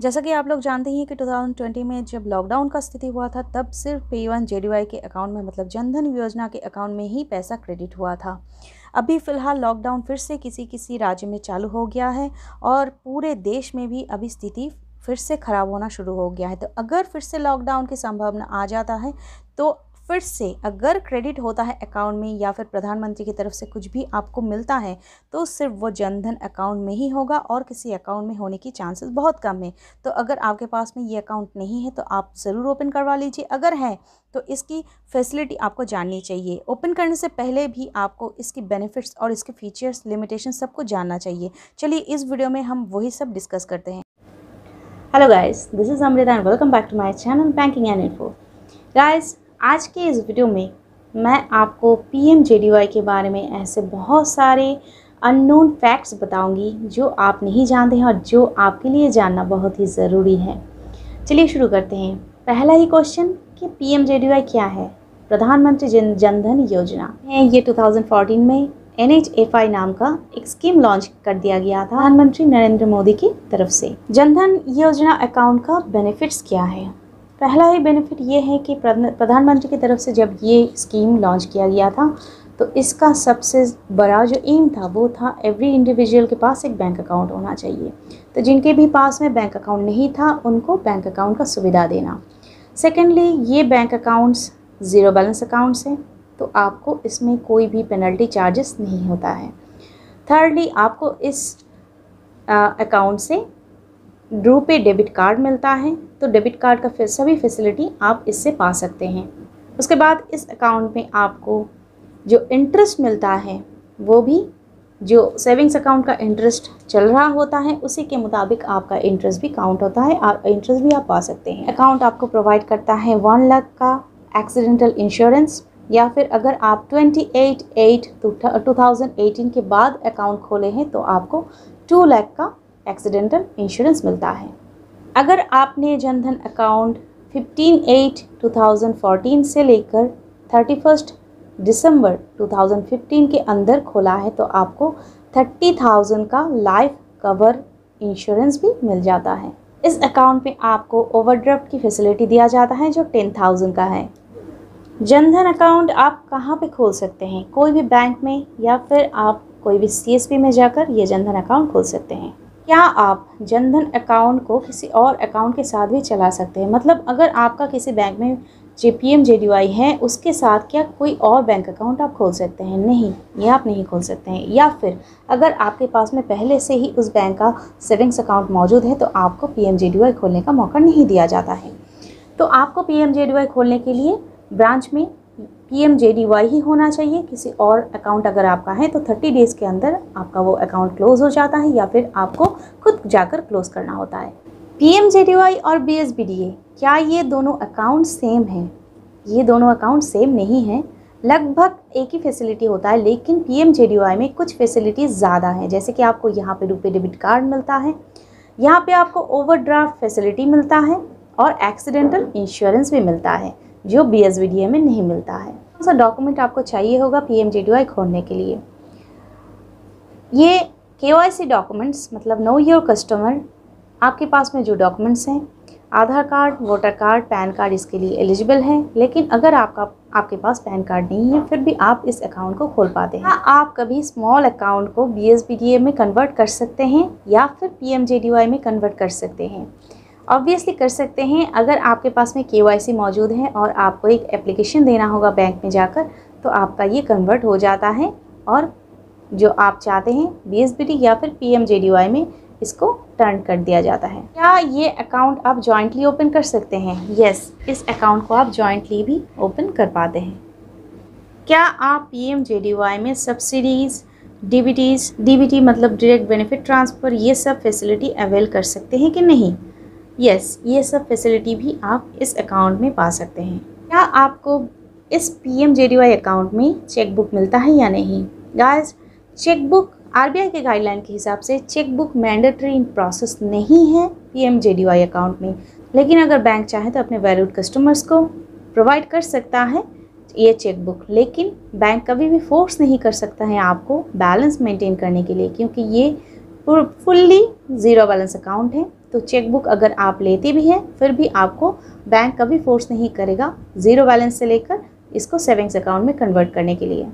जैसा कि आप लोग जानते हैं कि 2020 में जब लॉकडाउन का स्थिति हुआ था, तब सिर्फ P1JDY के अकाउंट में, मतलब जनधन योजना के अकाउंट में ही पैसा क्रेडिट हुआ था। अभी फ़िलहाल लॉकडाउन फिर से किसी किसी राज्य में चालू हो गया है और पूरे देश में भी अभी स्थिति फिर से ख़राब होना शुरू हो गया है। तो अगर फिर से लॉकडाउन की संभावना आ जाता है तो फिर से अगर क्रेडिट होता है अकाउंट में या फिर प्रधानमंत्री की तरफ से कुछ भी आपको मिलता है तो सिर्फ वो जनधन अकाउंट में ही होगा और किसी अकाउंट में होने की चांसेस बहुत कम है। तो अगर आपके पास में ये अकाउंट नहीं है तो आप ज़रूर ओपन करवा लीजिए। अगर है तो इसकी फैसिलिटी आपको जाननी चाहिए। ओपन करने से पहले भी आपको इसकी बेनिफिट्स और इसके फीचर्स, लिमिटेशन सब कुछ जानना चाहिए। चलिए इस वीडियो में हम वही सब डिस्कस करते हैं। Hello guys, this is Amrita and welcome back to my channel banking and info. Guys, आज के इस वीडियो में मैं आपको PMJDY के बारे में ऐसे बहुत सारे अननोन फैक्ट्स बताऊंगी जो आप नहीं जानते हैं और जो आपके लिए जानना बहुत ही ज़रूरी है। चलिए शुरू करते हैं। पहला ही क्वेश्चन कि PMJDY क्या है? प्रधानमंत्री जनधन योजना है। ये 2014 में NHFI नाम का एक स्कीम लॉन्च कर दिया गया था प्रधानमंत्री नरेंद्र मोदी की तरफ से। जनधन योजना अकाउंट का बेनिफिट्स क्या है? पहला ही बेनिफिट ये है कि प्रधानमंत्री की तरफ से जब ये स्कीम लॉन्च किया गया था तो इसका सबसे बड़ा जो एम था वो था एवरी इंडिविजुअल के पास एक बैंक अकाउंट होना चाहिए। तो जिनके भी पास में बैंक अकाउंट नहीं था उनको बैंक अकाउंट का सुविधा देना। सेकेंडली, ये bank accounts zero balance accounts हैं तो आपको इसमें कोई भी पेनल्टी चार्जेस नहीं होता है। थर्डली, आपको इस अकाउंट से रुपे डेबिट कार्ड मिलता है तो डेबिट कार्ड का सभी फैसिलिटी आप इससे पा सकते हैं। उसके बाद इस अकाउंट में आपको जो इंटरेस्ट मिलता है वो भी जो सेविंग्स अकाउंट का इंटरेस्ट चल रहा होता है उसी के मुताबिक आपका इंटरेस्ट भी काउंट होता है और इंटरेस्ट भी आप पा सकते हैं। अकाउंट आपको प्रोवाइड करता है 1 लाख का एक्सीडेंटल इंश्योरेंस, या फिर अगर आप 28/8/2018 के बाद अकाउंट खोले हैं तो आपको 2 लाख का एक्सीडेंटल इंश्योरेंस मिलता है। अगर आपने जनधन अकाउंट 15/8/2014 से लेकर 31 दिसंबर 2015 के अंदर खोला है तो आपको 30,000 का लाइफ कवर इंश्योरेंस भी मिल जाता है। इस अकाउंट में आपको ओवरड्राफ्ट की फैसिलिटी दिया जाता है जो 10,000 का है। जनधन अकाउंट आप कहाँ पे खोल सकते हैं? कोई भी बैंक में या फिर आप कोई भी CSP में जाकर ये जनधन अकाउंट खोल सकते हैं। क्या आप जनधन अकाउंट को किसी और अकाउंट के साथ भी चला सकते हैं? मतलब अगर आपका किसी बैंक में PMJDY है उसके साथ क्या कोई और बैंक अकाउंट आप खोल सकते हैं? नहीं, ये आप नहीं खोल सकते हैं। या फिर अगर आपके पास में पहले से ही उस बैंक का सेविंग्स अकाउंट मौजूद है तो आपको PMJDY खोलने का मौका नहीं दिया जाता है। तो आपको PMJDY खोलने के लिए ब्रांच में PMJDY ही होना चाहिए। किसी और अकाउंट अगर आपका है तो 30 डेज़ के अंदर आपका वो अकाउंट क्लोज़ हो जाता है या फिर आपको खुद जाकर क्लोज़ करना होता है। PMJDY और BSBDA, क्या ये दोनों अकाउंट सेम हैं? ये दोनों अकाउंट सेम नहीं हैं। लगभग एक ही फैसिलिटी होता है, लेकिन PMJDY में कुछ फैसिलिटीज़ ज़्यादा हैं। जैसे कि आपको यहाँ पे रुपे डेबिट कार्ड मिलता है, यहाँ पे आपको ओवरड्राफ्ट फैसिलिटी मिलता है और एक्सीडेंटल इंश्योरेंस भी मिलता है जो BSBDA में नहीं मिलता है। कौन सा डॉक्यूमेंट आपको चाहिए होगा PMJDY खोलने के लिए? ये KYC डॉक्यूमेंट्स, मतलब नो योर कस्टमर। आपके पास में जो डॉक्यूमेंट्स हैं, Aadhaar card, voter card, PAN card इसके लिए एलिजिबल है। लेकिन अगर आपके पास पैन कार्ड नहीं है फिर भी आप इस अकाउंट को खोल पाते हैं। आप कभी स्मॉल अकाउंट को BSBDA में कन्वर्ट कर सकते हैं या फिर PMJDY में कन्वर्ट कर सकते हैं। ऑब्वियसली कर सकते हैं अगर आपके पास में KYC मौजूद है और आपको एक एप्लीकेशन देना होगा बैंक में जाकर तो आपका ये कन्वर्ट हो जाता है और जो आप चाहते हैं BSBD या फिर PMJDY में इसको टर्न कर दिया जाता है। क्या ये अकाउंट आप जॉइंटली ओपन कर सकते हैं? यस, इस अकाउंट को आप जॉइंटली भी ओपन कर पाते हैं। क्या आप PMJDY में सब्सिडीज़, DBT मतलब डायरेक्ट बेनिफिट ट्रांसफ़र, ये सब फैसिलिटी अवेल कर सकते हैं कि नहीं? यस, ये सब फैसिलिटी भी आप इस अकाउंट में पा सकते हैं। क्या आपको इस PMJDY अकाउंट में चेकबुक मिलता है या नहीं? गाइस, चेकबुक RBI के गाइडलाइन के हिसाब से चेकबुक मैंडेटरी इन प्रोसेस नहीं है PMJDY अकाउंट में, लेकिन अगर बैंक चाहे तो अपने वैलिड कस्टमर्स को प्रोवाइड कर सकता है ये चेकबुक। लेकिन बैंक कभी भी फोर्स नहीं कर सकता है आपको बैलेंस मेंटेन करने के लिए, क्योंकि ये फुल्ली ज़ीरो बैलेंस अकाउंट है तो चेकबुक अगर आप लेते भी हैं फिर भी आपको बैंक कभी फोर्स नहीं करेगा ज़ीरो बैलेंस से लेकर इसको सेविंग्स अकाउंट में कन्वर्ट करने के लिए।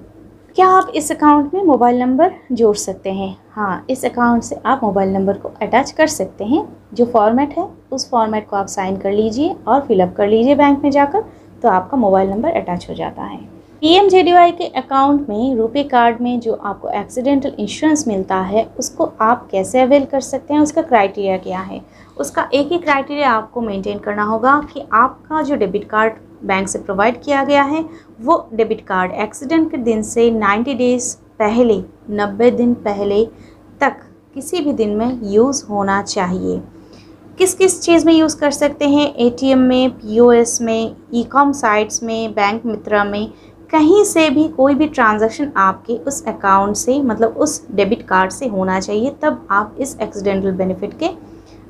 क्या आप इस अकाउंट में मोबाइल नंबर जोड़ सकते हैं? हाँ, इस अकाउंट से आप मोबाइल नंबर को अटैच कर सकते हैं। जो फॉर्मेट है उस फॉर्मेट को आप साइन कर लीजिए और फिलअप कर लीजिए बैंक में जाकर, तो आपका मोबाइल नंबर अटैच हो जाता है। PMJDY के अकाउंट में रुपे कार्ड में जो आपको एक्सीडेंटल इंश्योरेंस मिलता है उसको आप कैसे अवेल कर सकते हैं, उसका क्राइटेरिया क्या है? उसका एक ही क्राइटेरिया आपको मेंटेन करना होगा कि आपका जो डेबिट कार्ड बैंक से प्रोवाइड किया गया है वो डेबिट कार्ड एक्सीडेंट के दिन से 90 डेज़ पहले, 90 दिन पहले तक किसी भी दिन में यूज़ होना चाहिए। किस किस चीज़ में यूज़ कर सकते हैं? ATM में, POS में, ई-कॉम साइट्स में, बैंक मित्रा में, कहीं से भी कोई भी ट्रांजैक्शन आपके उस अकाउंट से मतलब उस डेबिट कार्ड से होना चाहिए, तब आप इस एक्सीडेंटल बेनिफिट के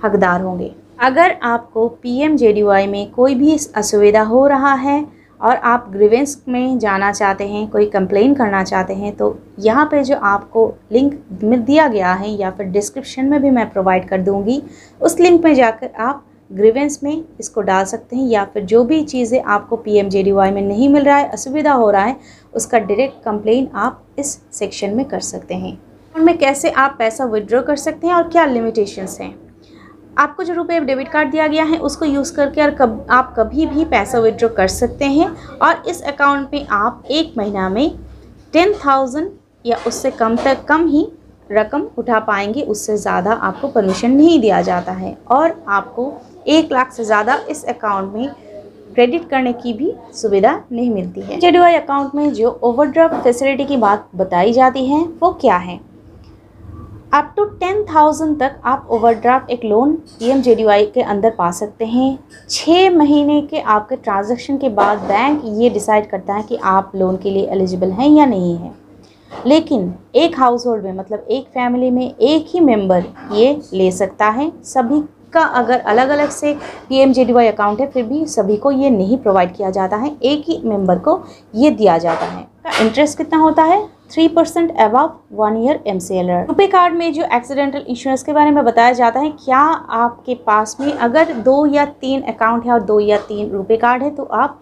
हकदार होंगे। अगर आपको PMJDY में कोई भी असुविधा हो रहा है और आप ग्रीवेंस में जाना चाहते हैं, कोई कंप्लेन करना चाहते हैं, तो यहाँ पे जो आपको लिंक दिया गया है या फिर डिस्क्रिप्शन में भी मैं प्रोवाइड कर दूँगी, उस लिंक में जाकर आप ग्रीवेंस में इसको डाल सकते हैं या फिर जो भी चीज़ें आपको PMJDY में नहीं मिल रहा है, असुविधा हो रहा है, उसका डायरेक्ट कंप्लेन आप इस सेक्शन में कर सकते हैं। उनमें कैसे आप पैसा विड्रॉ कर सकते हैं और क्या लिमिटेशंस हैं? आपको जो रुपये डेबिट कार्ड दिया गया है उसको यूज़ करके और आप कभी भी पैसा विड्रॉ कर सकते हैं और इस अकाउंट में आप एक महीना में 10,000 या उससे कम ही रकम उठा पाएंगे। उससे ज़्यादा आपको परमिशन नहीं दिया जाता है और आपको 1 लाख से ज़्यादा इस अकाउंट में क्रेडिट करने की भी सुविधा नहीं मिलती है। JDY अकाउंट में जो ओवरड्राफ्ट फैसिलिटी की बात बताई जाती है वो क्या है? अप टू 10,000 तक आप ओवरड्राफ्ट एक लोन PMJDY के अंदर पा सकते हैं। 6 महीने के आपके ट्रांजैक्शन के बाद बैंक ये डिसाइड करता है कि आप लोन के लिए एलिजिबल हैं या नहीं है। लेकिन एक हाउस होल्ड में मतलब एक फैमिली में एक ही मेंबर ये ले सकता है। सभी का अगर अलग अलग से PMJDY अकाउंट है फिर भी सभी को ये नहीं प्रोवाइड किया जाता है, एक ही मेंबर को ये दिया जाता है। इंटरेस्ट कितना होता है? 3% above 1 year MCLR। RuPay card में जो एक्सीडेंटल इंश्योरेंस के बारे में बताया जाता है, क्या आपके पास में अगर 2 या 3 अकाउंट है और 2 या 3 रुपे कार्ड है तो आप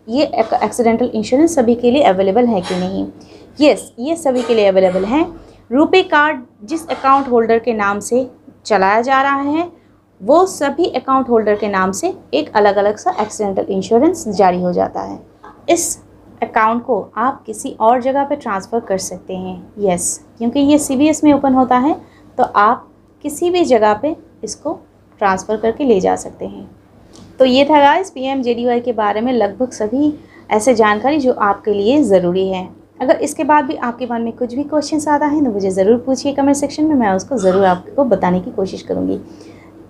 ये एक्सीडेंटल इंश्योरेंस सभी के लिए अवेलेबल है कि नहीं? यस, ये सभी के लिए अवेलेबल है। रुपे कार्ड जिस अकाउंट होल्डर के नाम से चलाया जा रहा है वो सभी अकाउंट होल्डर के नाम से एक अलग अलग सा एक्सीडेंटल इंश्योरेंस जारी हो जाता है। इस अकाउंट को आप किसी और जगह पे ट्रांसफ़र कर सकते हैं। यस, क्योंकि ये CBS में ओपन होता है तो आप किसी भी जगह पे इसको ट्रांसफ़र करके ले जा सकते हैं। तो ये था गाइस PMJDY के बारे में लगभग सभी ऐसे जानकारी जो आपके लिए ज़रूरी है। अगर इसके बाद भी आपके मन में कुछ भी क्वेश्चन आता है तो मुझे ज़रूर पूछिए कमेंट सेक्शन में, मैं उसको ज़रूर आपको बताने की कोशिश करूँगी।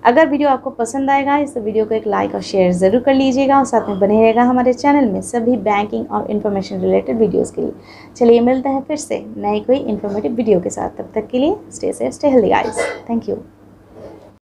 अगर वीडियो आपको पसंद आएगा इस वीडियो को एक लाइक और शेयर ज़रूर कर लीजिएगा और साथ में बने रहेगा हमारे चैनल में सभी बैंकिंग और इन्फॉर्मेशन रिलेटेड वीडियोस के लिए। चलिए मिलते हैं फिर से नई कोई इन्फॉर्मेटिव वीडियो के साथ, तब तक के लिए stay safe, stay healthy guys. Thank you.